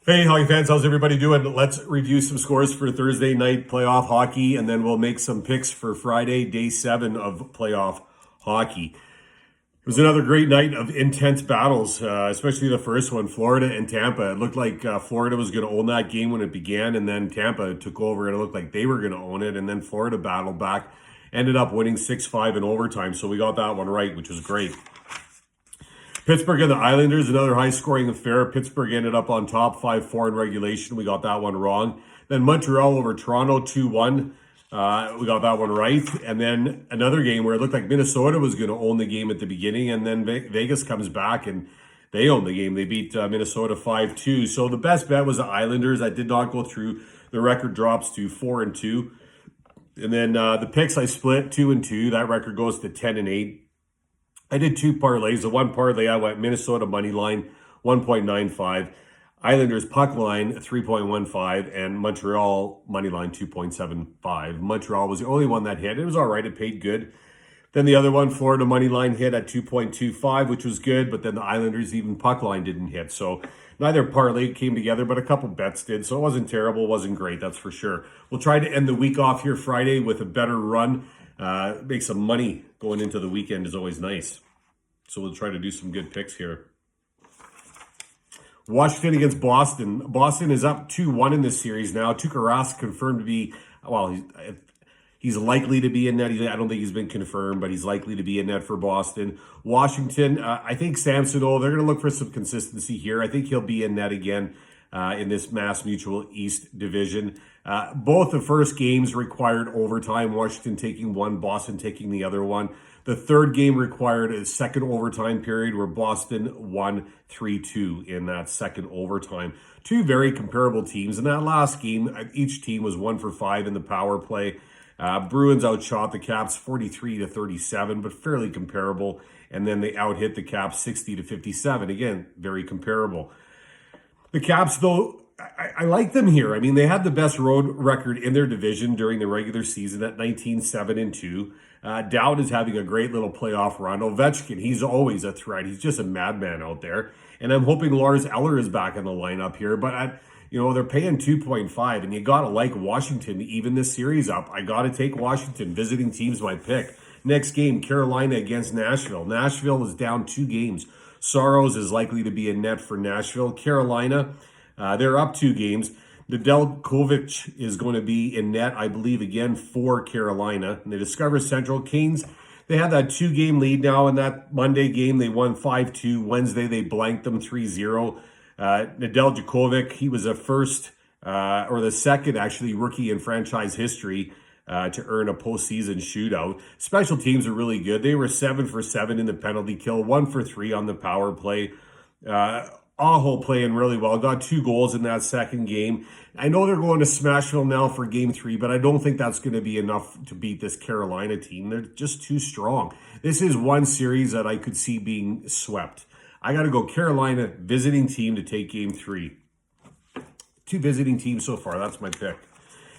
Hey, hockey fans, how's everybody doing? Let's review some scores for Thursday night playoff hockey, and then we'll make some picks for Friday, day 7 of playoff hockey. It was another great night of intense battles, especially the first one, Florida and Tampa. It looked like Florida was going to own that game when it began, and then Tampa took over, and it looked like they were going to own it, and then Florida battled back, ended up winning 6-5 in overtime, so we got that one right, which was great. Pittsburgh and the Islanders, another high-scoring affair. Pittsburgh ended up on top 5-4 in regulation. We got that one wrong. Then Montreal over Toronto 2-1. We got that one right. And then another game where it looked like Minnesota was going to own the game at the beginning, and then Vegas comes back and they own the game. They beat Minnesota 5-2. So the best bet was the Islanders. That did not go through. The record drops to 4-2. And then the picks I split 2-2. That record goes to 10-8. I did two parlays. The one parlay I went Minnesota money line 1.95, Islanders puck line 3.15, and Montreal money line 2.75. Montreal was the only one that hit. It was all right. It paid good. Then the other one, Florida money line hit at 2.25, which was good. But then the Islanders even puck line didn't hit. So neither parlay came together, but a couple bets did. So it wasn't terrible. It wasn't great. That's for sure. We'll try to end the week off here Friday with a better run. Make some money going into the weekend is always nice. So we'll try to do some good picks here. Washington against Boston. Boston is up 2-1 in this series now. Tuukka Rask confirmed to be, well, he's likely to be in net. I don't think he's been confirmed, but he's likely to be in net for Boston. Washington, I think Samsonov, they're going to look for some consistency here. I think he'll be in net again in this Mass Mutual East division. Both the first games required overtime, Washington taking one, Boston taking the other one. The third game required a second overtime period where Boston won 3-2 in that second overtime. Two very comparable teams. In that last game, each team was 1 for 5 in the power play. Bruins outshot the Caps 43-37, but fairly comparable. And then they outhit the Caps 60-57. Again, very comparable. The Caps, though, I like them here. I mean, they had the best road record in their division during the regular season at 19-7-2. Dowd is having a great little playoff run. Ovechkin, he's always a threat. He's just a madman out there. And I'm hoping Lars Eller is back in the lineup here. But, they're paying 2.5, and you got to like Washington to even this series up. I got to take Washington. Visiting teams my pick. Next game, Carolina against Nashville. Nashville is down 2 games. Soros is likely to be in net for Nashville. Carolina, they're up 2 games. Nedeljkovic is going to be in net, I believe, again for Carolina. And the Discover Central Canes, they have that 2-game lead now. In that Monday game, they won 5-2. Wednesday, they blanked them 3-0. Nedeljkovic, he was the first, or the second, actually, rookie in franchise history to earn a postseason shootout. Special teams are really good. They were 7 for 7 in the penalty kill, 1 for 3 on the power play. Aho playing really well, got 2 goals in that second game. I know they're going to Smashville now for game 3, but I don't think that's going to be enough to beat this Carolina team. They're just too strong. This is one series that I could see being swept. I got to go Carolina visiting team to take game 3. 2 visiting teams so far. That's my pick.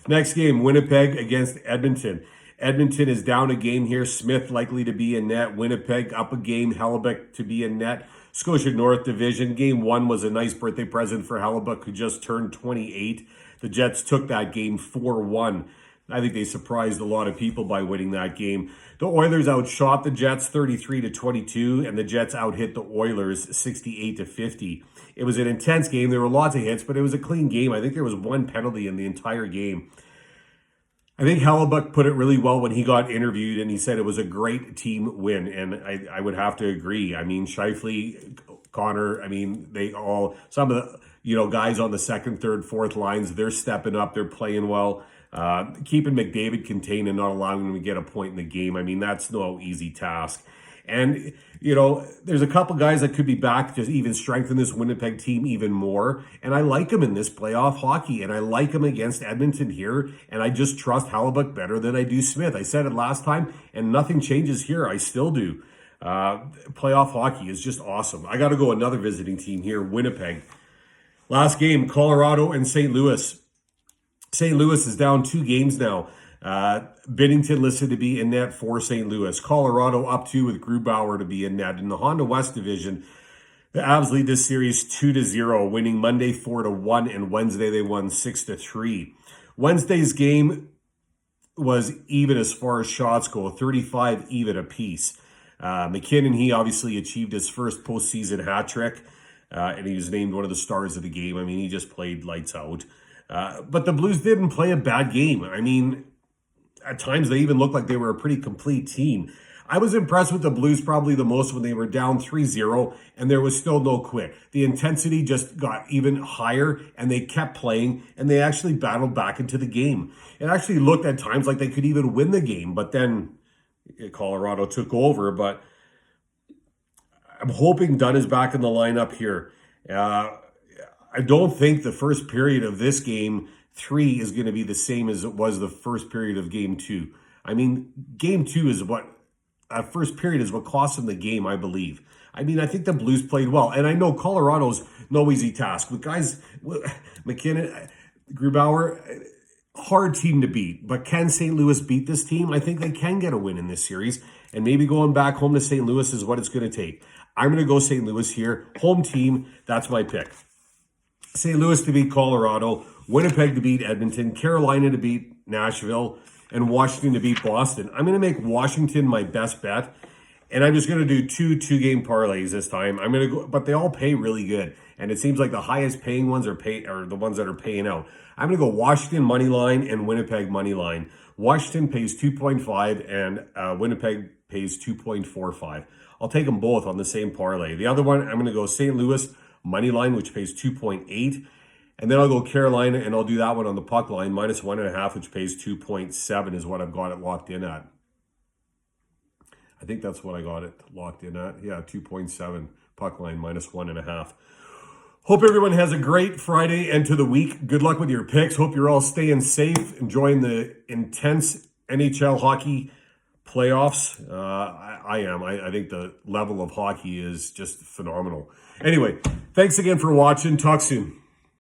Next game, Winnipeg against Edmonton. Edmonton is down a game here. Smith likely to be in net. Winnipeg up a game. Hellebuck to be in net. Scotia North Division. Game 1 was a nice birthday present for Hellebuck, who just turned 28. The Jets took that game 4-1. I think they surprised a lot of people by winning that game. The Oilers outshot the Jets 33-22, and the Jets outhit the Oilers 68-50. It was an intense game. There were lots of hits, but it was a clean game. I think there was 1 penalty in the entire game. I think Hellebuck put it really well when he got interviewed, and he said it was a great team win, and I would have to agree. I mean, Scheifele, Connor, I mean, they all, some of the, guys on the second, third, fourth lines, they're stepping up, they're playing well. Keeping McDavid contained and not allowing him to get a point in the game, I mean, that's no easy task. And, there's a couple guys that could be back to even strengthen this Winnipeg team even more. And I like them in this playoff hockey, and I like them against Edmonton here. And I just trust Hellebuck better than I do Smith. I said it last time, and nothing changes here. I still do. Playoff hockey is just awesome. I got to go another visiting team here, Winnipeg. Last game, Colorado and St. Louis. St. Louis is down 2 games now. Binnington listed to be in net for St. Louis. Colorado up 2 with Grubauer to be in net. In the Honda West Division, The Avs lead this series 2-0, winning Monday 4-1, and Wednesday they won 6-3. Wednesday's game was even as far as shots go, 35 even apiece. McKinnon, he obviously achieved his first postseason hat trick, and he was named one of the stars of the game. I mean, he just played lights out. But the Blues didn't play a bad game. I mean, at times they even looked like they were a pretty complete team. I was impressed with the Blues probably the most when they were down 3-0 and there was still no quit. The intensity just got even higher and they kept playing and they actually battled back into the game. It actually looked at times like they could even win the game, but then Colorado took over. But I'm hoping Dunn is back in the lineup here. I don't think the first period of this game 3 is going to be the same as it was the first period of game 2. I mean, game 2 is what first period is what cost them the game, I believe. I mean, I think the Blues played well. And I know Colorado's no easy task. But guys, McKinnon, Grubauer, hard team to beat. But can St. Louis beat this team? I think they can get a win in this series. And maybe going back home to St. Louis is what it's going to take. I'm going to go St. Louis here. Home team, that's my pick. St. Louis to beat Colorado, Winnipeg to beat Edmonton, Carolina to beat Nashville, and Washington to beat Boston. I'm going to make Washington my best bet, and I'm just going to do two-game parlays this time. I'm going to go, but they all pay really good, and it seems like the highest paying ones are the ones that are paying out. I'm going to go Washington money line and Winnipeg money line. Washington pays 2.5 and Winnipeg pays 2.45. I'll take them both on the same parlay. The other one, I'm going to go St. Louis money line, which pays 2.8. And then I'll go Carolina, and I'll do that one on the puck line, minus 1.5, which pays 2.7 is what I've got it locked in at. I think that's what I got it locked in at. Yeah, 2.7 puck line, minus 1.5. Hope everyone has a great Friday end to the week. Good luck with your picks. Hope you're all staying safe, enjoying the intense NHL hockey playoffs. I am. I think the level of hockey is just phenomenal. Anyway, thanks again for watching. Talk soon.